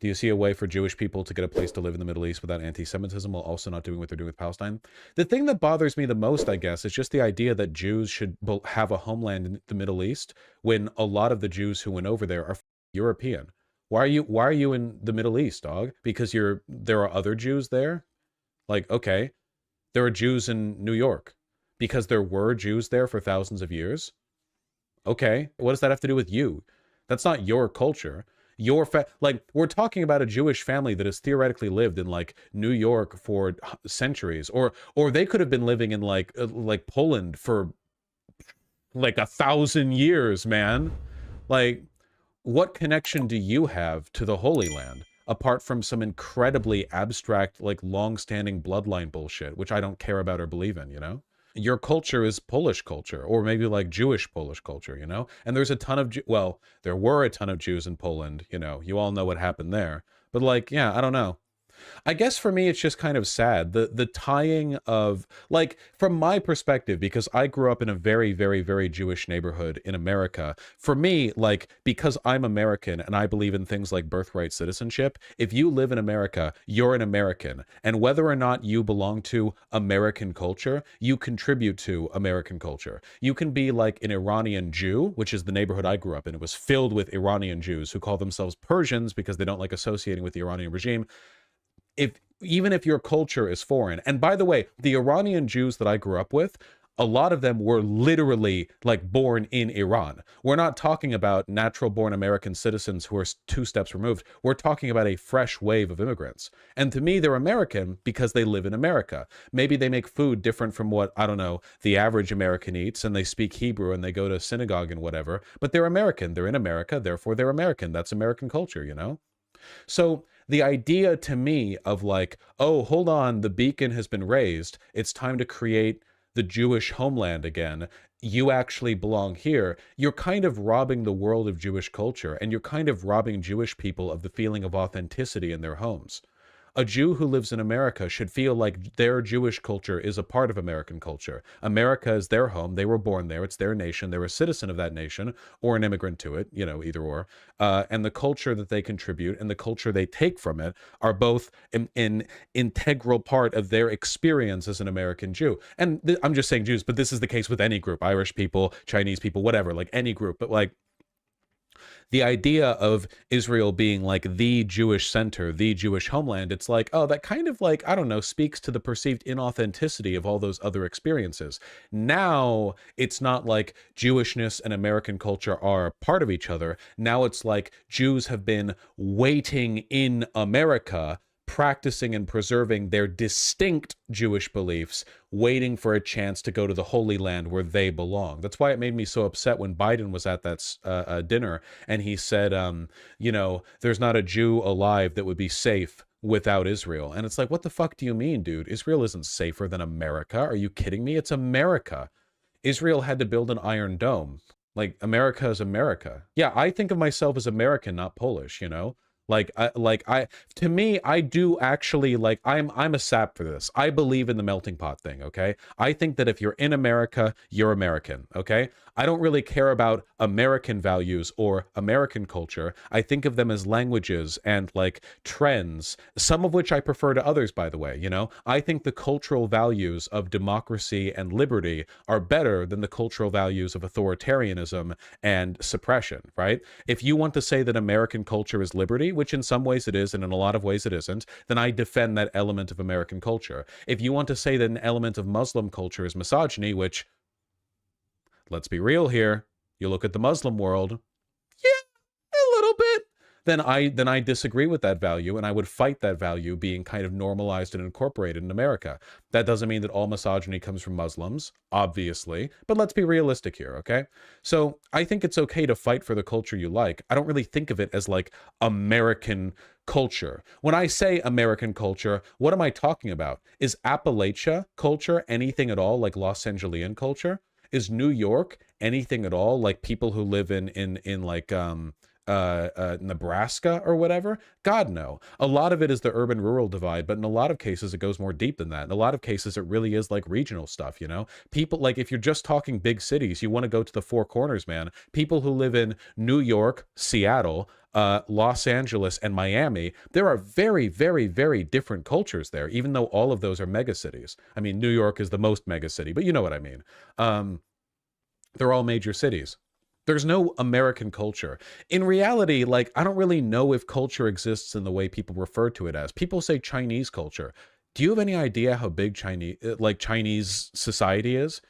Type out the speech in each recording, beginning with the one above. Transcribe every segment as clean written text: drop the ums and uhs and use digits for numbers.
Do you see a way for Jewish people to get a place to live in the Middle East without anti-Semitism while also not doing what they're doing with Palestine? The thing that bothers me the most, I guess, is just the idea that Jews should have a homeland in the Middle East when a lot of the Jews who went over there are European. Why are you in the Middle East, dog? Because there are other Jews there? Like, okay, there are Jews in New York because there were Jews there for thousands of years. Okay, what does that have to do with you? That's not your culture. Like, we're talking about a Jewish family that has theoretically lived in like New York for centuries, or they could have been living in like Poland for like 1,000 years, man. Like, what connection do you have to the Holy Land apart from some incredibly abstract, like long-standing bloodline bullshit, which I don't care about or believe in, you know? Your culture is Polish culture, or maybe like Jewish Polish culture, you know? And there's a ton of, well, there were a ton of Jews in Poland, you know, you all know what happened there. But like, yeah, I don't know. I guess for me, it's just kind of sad. The tying of, like, from my perspective, because I grew up in a very, very, very Jewish neighborhood in America, for me, like, because I'm American and I believe in things like birthright citizenship, if you live in America, you're an American. And whether or not you belong to American culture, you contribute to American culture. You can be like an Iranian Jew, which is the neighborhood I grew up in. It was filled with Iranian Jews who call themselves Persians because they don't like associating with the Iranian regime. Even if your culture is foreign. And by the way, the Iranian Jews that I grew up with, a lot of them were literally like born in Iran. We're not talking about natural born American citizens who are 2 steps removed. We're talking about a fresh wave of immigrants. And to me, they're American because they live in America. Maybe they make food different from what, I don't know, the average American eats, and they speak Hebrew and they go to synagogue and whatever, but they're American. They're in America, therefore they're American. That's American culture, you know? So the idea to me of like, oh, hold on, the beacon has been raised. It's time to create the Jewish homeland again. You actually belong here. You're kind of robbing the world of Jewish culture, and you're kind of robbing Jewish people of the feeling of authenticity in their homes. A Jew who lives in America should feel like their Jewish culture is a part of American culture. America is their home. They were born there. It's their nation. They're a citizen of that nation or an immigrant to it, you know, either or. And the culture that they contribute and the culture they take from it are both an integral part of their experience as an American Jew. And I'm just saying Jews, but this is the case with any group, Irish people, Chinese people, whatever, like any group. But like, the idea of Israel being like the Jewish center, the Jewish homeland, it's like, oh, that kind of like, I don't know, speaks to the perceived inauthenticity of all those other experiences. Now, it's not like Jewishness and American culture are part of each other. Now it's like Jews have been waiting in America, practicing and preserving their distinct Jewish beliefs, waiting for a chance to go to the Holy Land where they belong. That's why it made me so upset when Biden was at that dinner and he said, you know, there's not a Jew alive that would be safe without Israel. And it's like, what the fuck do you mean, dude? Israel isn't safer than America. Are you kidding me? It's America. Israel had to build an Iron Dome. Like, America is America. Yeah, I think of myself as American, not Polish, you know? To me, I do actually, like, I'm a sap for this. I believe in the melting pot thing, okay? I think that if you're in America, you're American, okay? I don't really care about American values or American culture. I think of them as languages and like trends, some of which I prefer to others, by the way, you know? I think the cultural values of democracy and liberty are better than the cultural values of authoritarianism and suppression, right? If you want to say that American culture is liberty, which in some ways it is and in a lot of ways it isn't, then I defend that element of American culture. If you want to say that an element of Muslim culture is misogyny, which, let's be real here, you look at the Muslim world, yeah, a little bit, then I disagree with that value, and I would fight that value being kind of normalized and incorporated in America. That doesn't mean that all misogyny comes from Muslims, obviously, but let's be realistic here, okay? So I think it's okay to fight for the culture you like. I don't really think of it as like American culture. When I say American culture, what am I talking about? Is Appalachia culture anything at all like Los Angelian culture? Is New York anything at all like people who live in like Nebraska or whatever? God, no. A lot of it is the urban-rural divide, but in a lot of cases, it goes more deep than that. In a lot of cases, it really is like regional stuff, you know? People, like, if you're just talking big cities, you want to go to the Four Corners, man. People who live in New York, Seattle, Los Angeles and Miami, there are very, very, very different cultures there, even though all of those are megacities. I mean, New York is the most megacity, but you know what I mean. They're all major cities. There's no American culture. In reality, like, I don't really know if culture exists in the way people refer to it as. People say Chinese culture. Do you have any idea how big Chinese society is?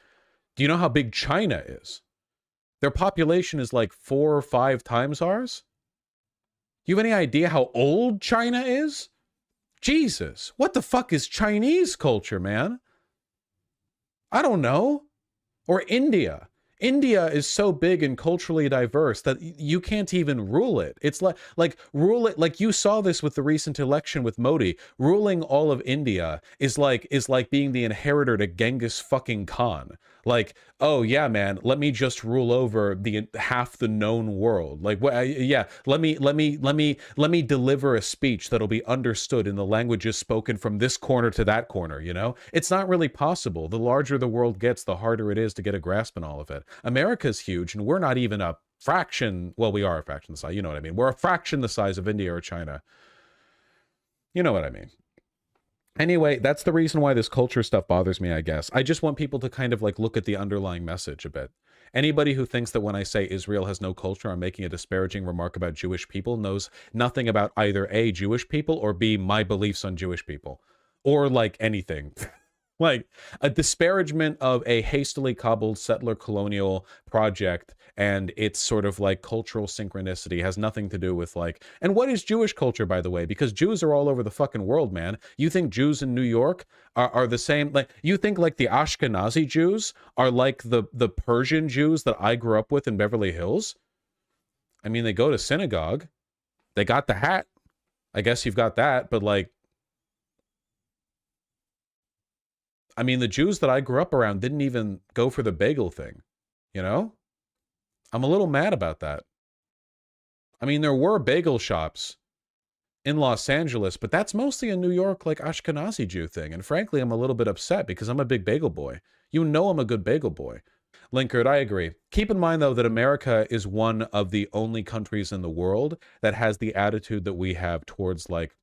Do you know how big China is? Their population is like 4 or 5 times ours. Do you have any idea how old China is? Jesus, what the fuck is Chinese culture, man? I don't know. Or India. India is so big and culturally diverse that you can't even rule it. It's like rule it, like you saw this with the recent election with Modi. Ruling all of India is like being the inheritor to Genghis fucking Khan. Like, oh yeah, man, let me just rule over the half the known world. Like, yeah, let me deliver a speech that'll be understood in the languages spoken from this corner to that corner, you know? It's not really possible. The larger the world gets, the harder it is to get a grasp on all of it. America's huge, and we're not even a fraction, well, we are a fraction the size, you know what I mean? We're a fraction the size of India or China. You know what I mean? Anyway, that's the reason why this culture stuff bothers me, I guess. I just want people to kind of like look at the underlying message a bit. Anybody who thinks that when I say Israel has no culture, I'm making a disparaging remark about Jewish people knows nothing about either A, Jewish people, or B, my beliefs on Jewish people. Or like anything. Like a disparagement of a hastily cobbled settler colonial project and its sort of like cultural synchronicity has nothing to do with like, and what is Jewish culture, by the way? Because Jews are all over the fucking world, man. You think Jews in New York are the same? Like, you think like the Ashkenazi Jews are like the Persian Jews that I grew up with in Beverly Hills? I mean, they go to synagogue. They got the hat. I guess you've got that, but like, I mean, the Jews that I grew up around didn't even go for the bagel thing, you know? I'm a little mad about that. I mean, there were bagel shops in Los Angeles, but that's mostly a New York, like, Ashkenazi Jew thing. And frankly, I'm a little bit upset because I'm a big bagel boy. You know I'm a good bagel boy. Linkard, I agree. Keep in mind, though, that America is one of the only countries in the world that has the attitude that we have towards, like,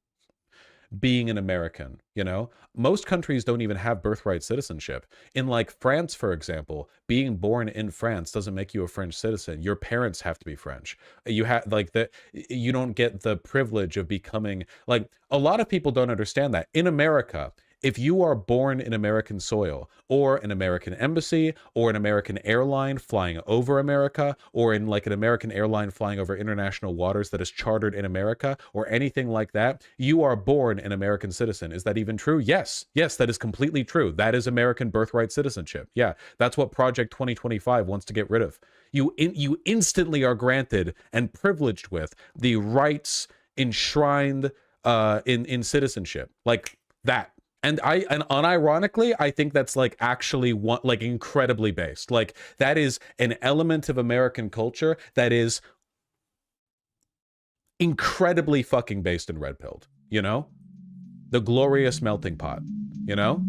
being an American, you know? Most countries don't even have birthright citizenship. In like France, for example, being born in France doesn't make you a French citizen. Your parents have to be French. You have like you don't get the privilege of becoming, like, a lot of people don't understand that. In America, if you are born in American soil, or an American embassy, or an American airline flying over America, or in like an American airline flying over international waters that is chartered in America, or anything like that, you are born an American citizen. Is that even true? Yes. Yes, that is completely true. That is American birthright citizenship. Yeah, that's what Project 2025 wants to get rid of. You instantly are granted and privileged with the rights enshrined in citizenship. Like that. And unironically, I think that's like actually like incredibly based. Like that is an element of American culture that is incredibly fucking based and red-pilled, you know? The glorious melting pot, you know?